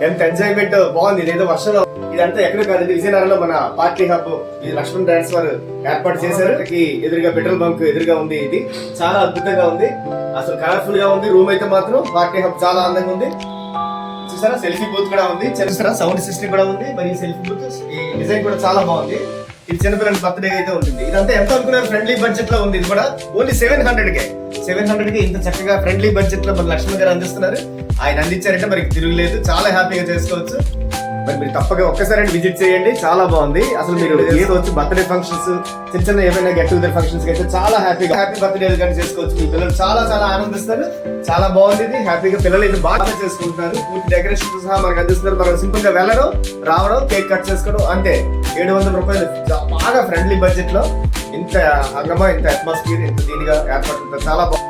ఎంత ఎంజాయ్మెంట్ బాగుంది. ఇదేదో వర్షంలో ఇదంతా ఎక్కడ కాదండి, విజయనగరంలో మన పార్టీ హబ్ ఈ లక్ష్మణ్ డాన్స్ వారు ఏర్పాటు చేశారు. ఎదురుగా పెట్రోల్ బంక్ ఎదురుగా ఉంది. ఇది చాలా అద్భుతంగా ఉంది, అసలు కలర్ఫుల్ గా ఉంది. రూమ్ అయితే మాత్రం పార్టీ హబ్ చాలా అందంగా ఉంది. చూసారా సెల్ఫీ బూత్ కూడా ఉంది, చూసారా సౌండ్ సిస్టమ్ కూడా ఉంది. మరి సెల్ఫీ బూత్ ఈ డిజైన్ కూడా చాలా బాగుంది. ఇది చిన్నపిల్లల బర్త్డే అయితే ఉంటుంది. ఇదంతా ఎంత అనుకున్నారు, ఫ్రెండ్లీ బడ్జెట్ లో ఉంది. ఇది కూడా ఓన్లీ 700 కి ఇంత చక్కగా ఫ్రెండ్లీ బడ్జెట్ లో మన లక్ష్మణ్ గారు అందిస్తున్నారు. ఆయన అందించారంటే మరి తిరుగులేదు, చాలా హ్యాపీగా చేసుకోవచ్చు. మరి మీరు తప్పగా ఒక్కసారి విజిట్ చేయండి, చాలా బాగుంది. అసలు మీరు ఏదో వచ్చి బర్త్డే ఫంక్షన్స్ చిన్న చిన్న ఏమైనా గెట్ టుగెదర్ ఫంక్షన్స్ అయితే చాలా హ్యాపీగా హ్యాపీ బర్త్డే కానీ చేసుకోవచ్చు. మీ పిల్లలు చాలా చాలా ఆనందిస్తారు. చాలా బాగుంది ఇది. హ్యాపీగా పిల్లలు అయితే బాగా చేసుకుంటున్నారు. పూర్తి డెకరేషన్ సహా మనకు అందిస్తున్నారు. మనం సింపుల్ గా వెళ్ళడం రావడం కేక్ కట్ చేసుకోవడం అంతే. 700 రూపాయలు బాగా ఫ్రెండ్లీ బడ్జెట్ లో ఇంత అంగమా ఇంత అట్మాస్ఫియర్ ఇంత దీనిగా ఏర్పడుతుంది. చాలా బాగుంది.